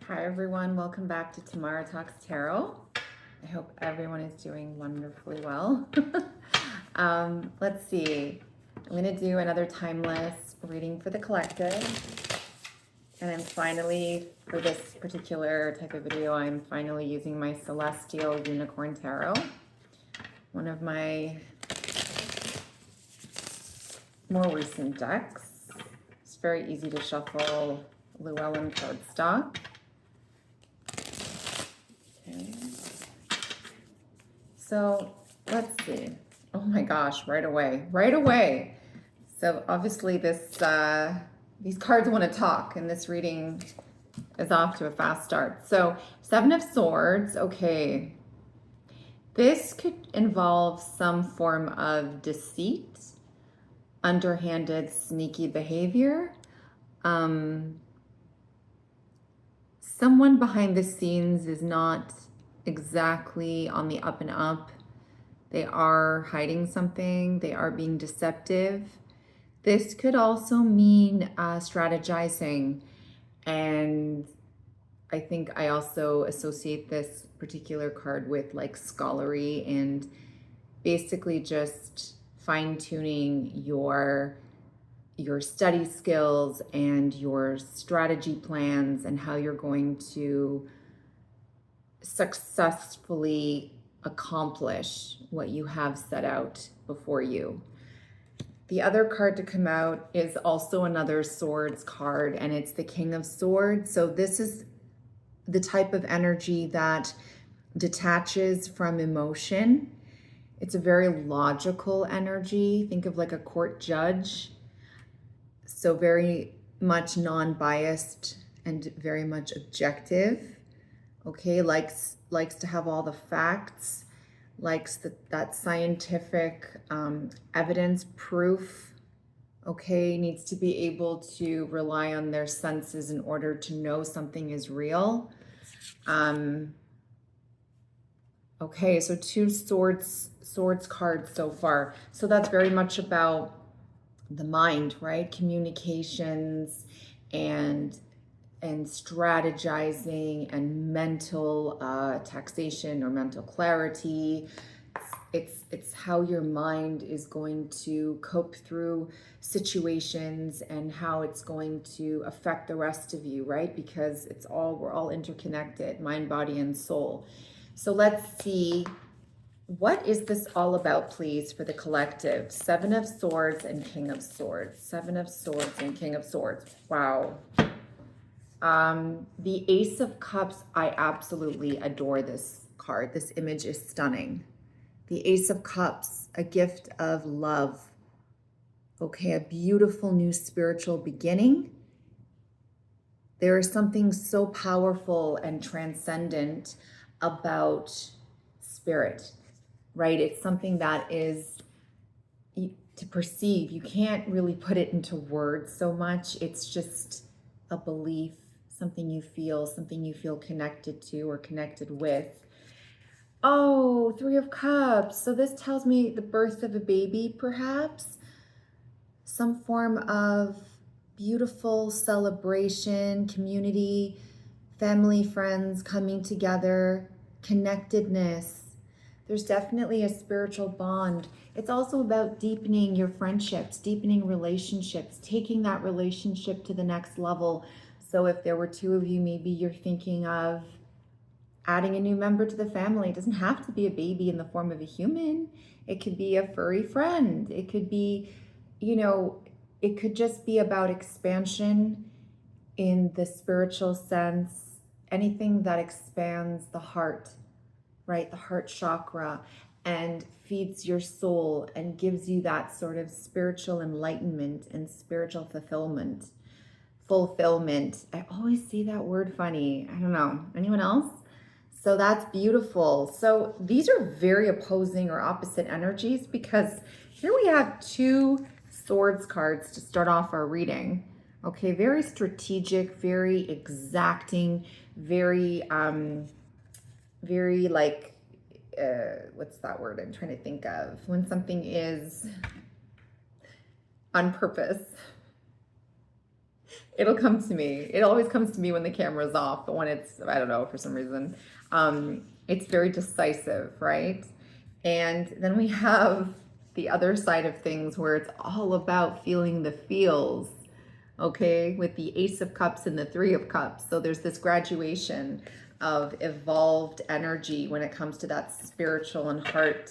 Hi everyone, welcome back to Tamara Talks Tarot. I hope everyone is doing wonderfully well. Let's see, I'm going to do another timeless reading for the collective. And I'm finally, for this particular type of video, I'm finally using my Celestial Unicorn Tarot. One of my more recent decks. It's very easy to shuffle Llewellyn cardstock. Okay. So let's see. Oh my gosh, right away. So obviously these cards want to talk, and this reading is off to a fast start. So Seven of Swords, okay. This could involve some form of deceit, underhanded, sneaky behavior. Someone behind the scenes is not exactly on the up and up. They are hiding something. They are being deceptive. This could also mean strategizing. And I think I also associate this particular card with like scholarly and basically just fine-tuning your study skills and your strategy plans and how you're going to successfully accomplish what you have set out before you. The other card to come out is also another swords card, and it's the King of Swords. So this is the type of energy that detaches from emotion. It's a very logical energy. Think of like a court judge. So very much non-biased and very much objective. Okay, likes to have all the facts, likes that scientific evidence proof. Okay, needs to be able to rely on their senses in order to know something is real. Okay, so two swords cards so far. So that's very much about the mind, right? Communications and strategizing and mental taxation or mental clarity. It's how your mind is going to cope through situations and how it's going to affect the rest of you, right? Because we're all interconnected, mind, body, and soul. So let's see, what is this all about, please, for the collective? Seven of Swords and King of Swords. Seven of Swords and King of Swords. Wow. The Ace of Cups, I absolutely adore this card. This image is stunning. The Ace of Cups, a gift of love. Okay, a beautiful new spiritual beginning. There is something so powerful and transcendent about spirit, right? It's something that is to perceive. You can't really put it into words so much. It's just a belief, something you feel connected to or connected with. Oh, Three of Cups. So this tells me the birth of a baby, perhaps. Some form of beautiful celebration, community, family, friends coming together, connectedness. There's definitely a spiritual bond. It's also about deepening your friendships, deepening relationships, taking that relationship to the next level. So if there were two of you, maybe you're thinking of adding a new member to the family. It doesn't have to be a baby in the form of a human. It could be a furry friend. It could be, it could just be about expansion in the spiritual sense, anything that expands the heart, right? The heart chakra, and feeds your soul and gives you that sort of spiritual enlightenment and spiritual fulfillment. I always see that word funny. I don't know. Anyone else? So that's beautiful. So these are very opposing or opposite energies, because here we have two swords cards to start off our reading. Okay, very strategic, very exacting, very like, what's that word I'm trying to think of? When something is on purpose. It'll come to me. It always comes to me when the camera's off, but when it's, I don't know, for some reason, it's very decisive, right? And then we have the other side of things where it's all about feeling the feels, okay, with the Ace of Cups and the Three of Cups. So there's this graduation of evolved energy when it comes to that spiritual and heart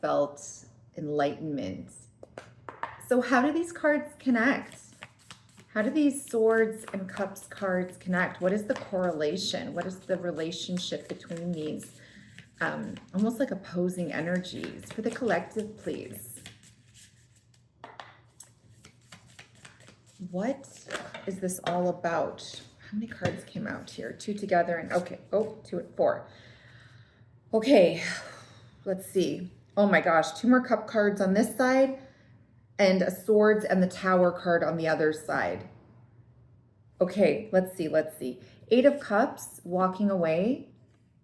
felt enlightenment. So how do these cards connect? How do these Swords and Cups cards connect? What is the correlation? What is the relationship between these almost like opposing energies? For the collective, please. What is this all about? How many cards came out here? Two together and okay. Oh, two and four. Okay, let's see. Oh my gosh, two more cup cards on this side and a Swords and the Tower card on the other side. Okay, let's see. Eight of Cups, walking away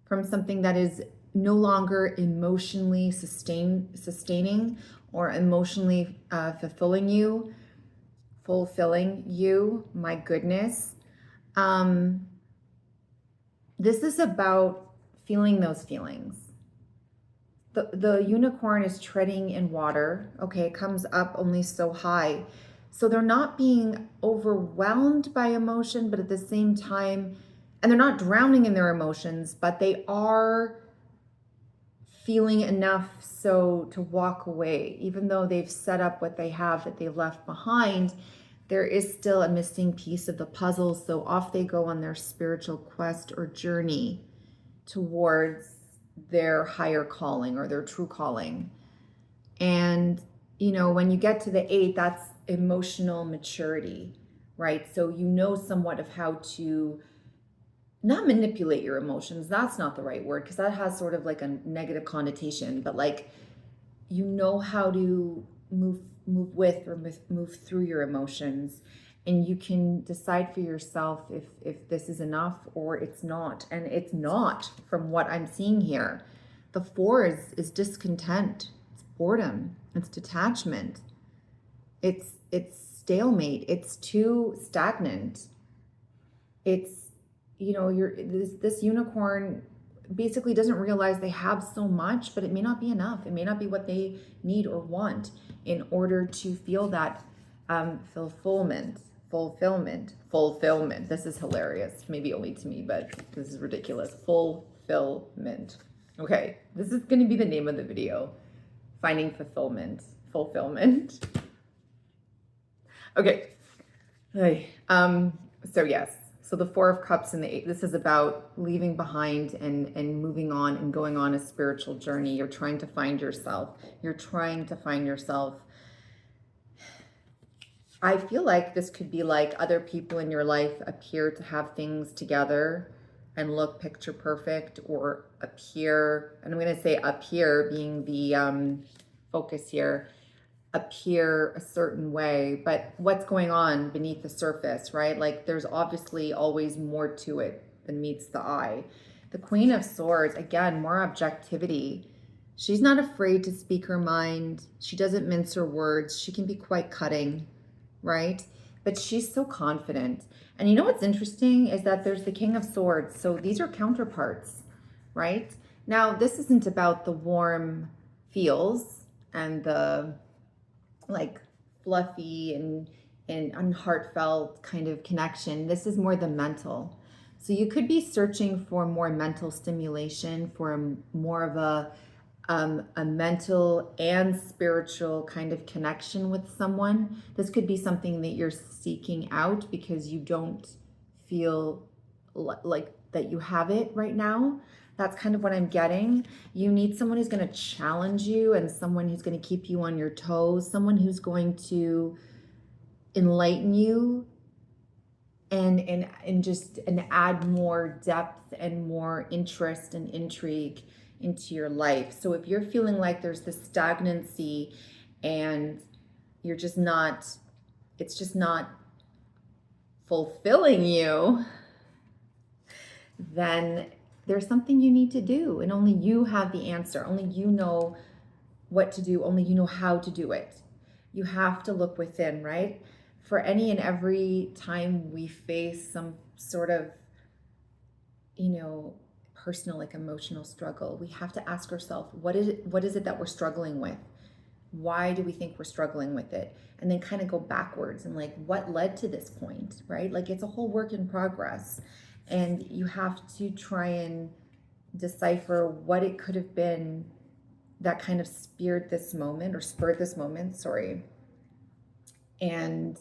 from something that is no longer emotionally sustaining or emotionally fulfilling you. My goodness. This is about feeling those feelings. The unicorn is treading in water. Okay, it comes up only so high. So they're not being overwhelmed by emotion, but at the same time, and they're not drowning in their emotions, but they are feeling enough so to walk away. Even though they've set up what they have that they've left behind, there is still a missing piece of the puzzle. So off they go on their spiritual quest or journey towards their higher calling or their true calling. And, you know, when you get to the 8, that's emotional maturity, right? So you know somewhat of how to not manipulate your emotions. That's not the right word because that has sort of like a negative connotation, but like you know how to move with or move through your emotions, and you can decide for yourself if this is enough or it's not. And it's not, from what I'm seeing here. The 4 is discontent, it's boredom, it's detachment, it's stalemate, it's too stagnant. It's, you know, this unicorn basically doesn't realize they have so much, but it may not be enough. It may not be what they need or want in order to feel that fulfillment. This is hilarious. Maybe only to me, but this is ridiculous. Fulfillment. Okay, this is going to be the name of the video. Finding fulfillment. Okay. So yes. So the 4 of Cups and the 8, this is about leaving behind and moving on and going on a spiritual journey. You're trying to find yourself. I feel like this could be like other people in your life appear to have things together and look picture perfect, or appear, and I'm going to say appear being the focus here, appear a certain way, but what's going on beneath the surface, right? Like there's obviously always more to it than meets the eye. The Queen of Swords, again, more objectivity. She's not afraid to speak her mind. She doesn't mince her words. She can be quite cutting, right? But she's so confident. And you know what's interesting is that there's the King of Swords. So these are counterparts, right? Now, this isn't about the warm feels and the like fluffy and unheartfelt kind of connection. This is more the mental. So you could be searching for more mental stimulation, for more of a mental and spiritual kind of connection with someone. This could be something that you're seeking out because you don't feel like that you have it right now. That's kind of what I'm getting. You need someone who's going to challenge you and someone who's going to keep you on your toes, someone who's going to enlighten you and add more depth and more interest and intrigue into your life. So if you're feeling like there's this stagnancy and you're just not, it's just not fulfilling you, then there's something you need to do, and only you have the answer. Only you know what to do. Only you know how to do it. You have to look within, right? for any and every time we face some sort of, personal, like emotional struggle, we have to ask ourselves, what is it that we're struggling with? Why do we think we're struggling with it? And then kind of go backwards and like, what led to this point, right? Like, it's a whole work in progress. And you have to try and decipher what it could have been that kind of spurred this moment, sorry. And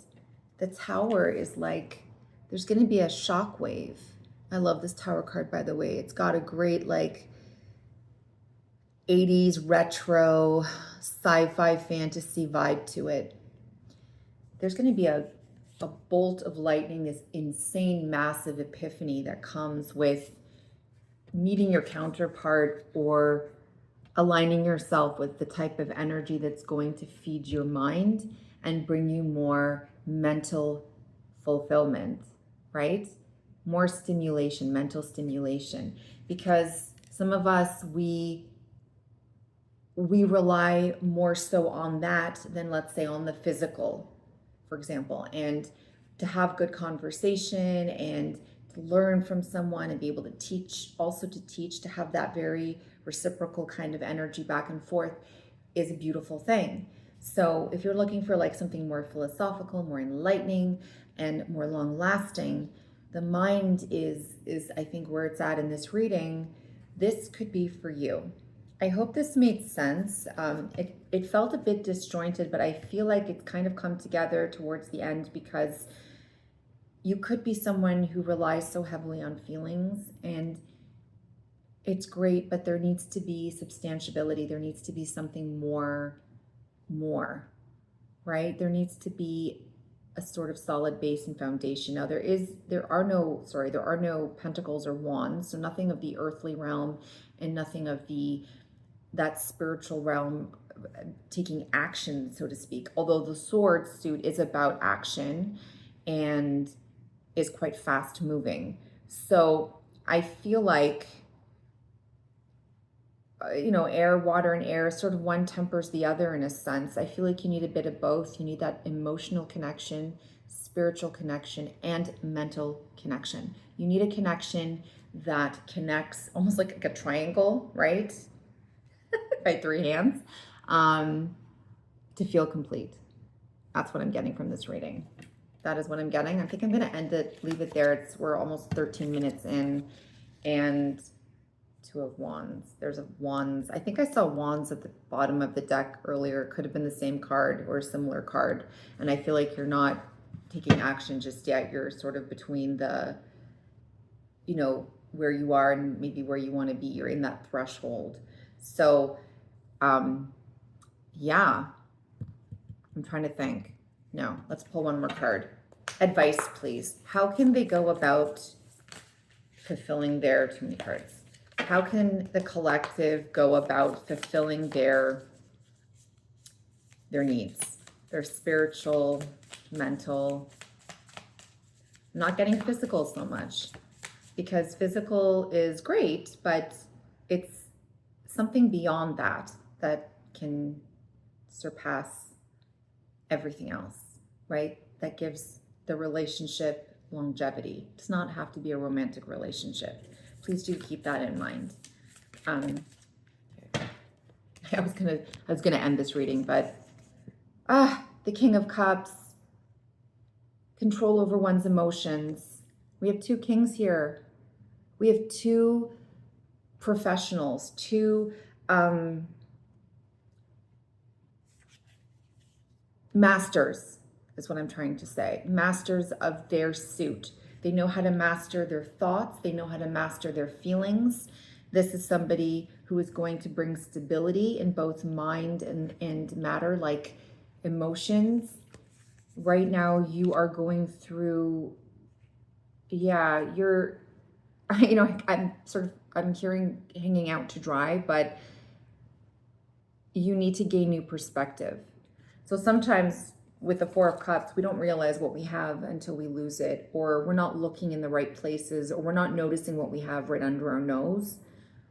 the Tower is like, there's going to be a shock wave. I love this Tower card, by the way. It's got a great like 80s retro sci-fi fantasy vibe to it. There's going to be a bolt of lightning, this insane massive epiphany that comes with meeting your counterpart or aligning yourself with the type of energy that's going to feed your mind and bring you more mental fulfillment, right? More stimulation, mental stimulation. Because some of us, we rely more so on that than, let's say, on the physical, for example. And to have good conversation and to learn from someone and be able to teach, to have that very reciprocal kind of energy back and forth is a beautiful thing. So if you're looking for like something more philosophical, more enlightening, and more long lasting, the mind is I think where it's at in this reading. This could be for you. I hope this made sense. It felt a bit disjointed, but I feel like it's kind of come together towards the end, because you could be someone who relies so heavily on feelings, and it's great, but there needs to be substantiability. There needs to be something more, right? There needs to be a sort of solid base and foundation. Now there are no pentacles or wands, so nothing of the earthly realm and nothing of that spiritual realm taking action, so to speak. Although the sword suit is about action and is quite fast moving. So I feel like, air, water, and air, sort of one tempers the other in a sense. I feel like you need a bit of both. You need that emotional connection, spiritual connection, and mental connection. You need a connection that connects almost like a triangle, right? By three hands, to feel complete. That's what I'm getting from this reading. That is what I'm getting. I think I'm going to leave it there. We're almost 13 minutes in, and Two of Wands. There's a Wands. I think I saw Wands at the bottom of the deck earlier. It could have been the same card or a similar card. And I feel like you're not taking action just yet. You're sort of between the, where you are and maybe where you want to be. You're in that threshold. So, yeah, I'm trying to think. No, let's pull one more card. Advice, please. How can they go about fulfilling their, too many cards. How can the collective go about fulfilling their needs, their spiritual, mental? I'm not getting physical so much, because physical is great, but it's something beyond that can surpass everything else, right? That gives the relationship longevity. It does not have to be a romantic relationship. Please do keep that in mind. I was gonna end this reading, but the King of Cups, control over one's emotions. We have two kings here. We have two professionals, two masters is what I'm trying to say. Masters of their suit. They know how to master their thoughts. They know how to master their feelings. This is somebody who is going to bring stability in both mind and matter, like emotions. Right now, you are going through, I'm hearing hanging out to dry, but you need to gain new perspective. So sometimes with the Four of Cups, we don't realize what we have until we lose it, or we're not looking in the right places, or we're not noticing what we have right under our nose.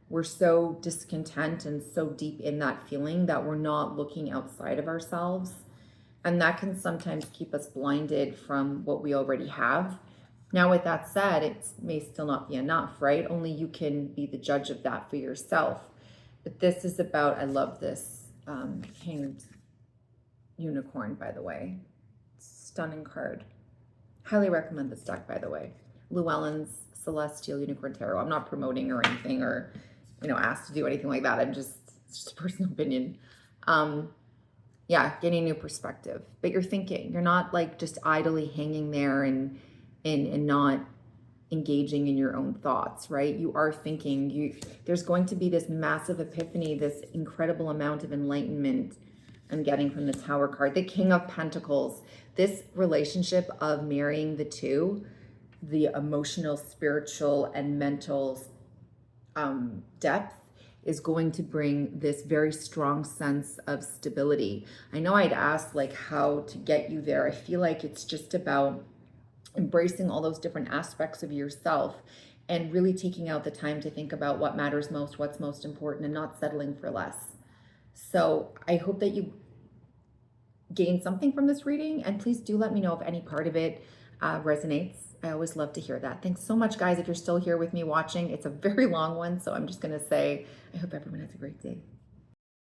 We're so discontent and so deep in that feeling that we're not looking outside of ourselves And that can sometimes keep us blinded from what we already have. Now, with that said, it may still not be enough, right? Only you can be the judge of that for yourself. But this is about, I love this Hanged Unicorn, by the way. Stunning card. Highly recommend this deck, by the way. Llewellyn's Celestial Unicorn Tarot. I'm not promoting or anything, or asked to do anything like that. It's just a personal opinion. Yeah, getting a new perspective. But you're thinking. You're not like just idly hanging there and not engaging in your own thoughts, right? You are thinking. There's going to be this massive epiphany, this incredible amount of enlightenment I'm getting from the Tower card. The King of Pentacles. This relationship of marrying the two, the emotional, spiritual, and mental depth, is going to bring this very strong sense of stability. I know I'd asked like how to get you there. I feel like it's just about embracing all those different aspects of yourself and really taking out the time to think about what matters most, what's most important, and not settling for less. So I hope that you gain something from this reading, and please do let me know if any part of it resonates. I always love to hear that. Thanks so much, guys, if you're still here with me watching. It's a very long one, so I'm just going to say I hope everyone has a great day.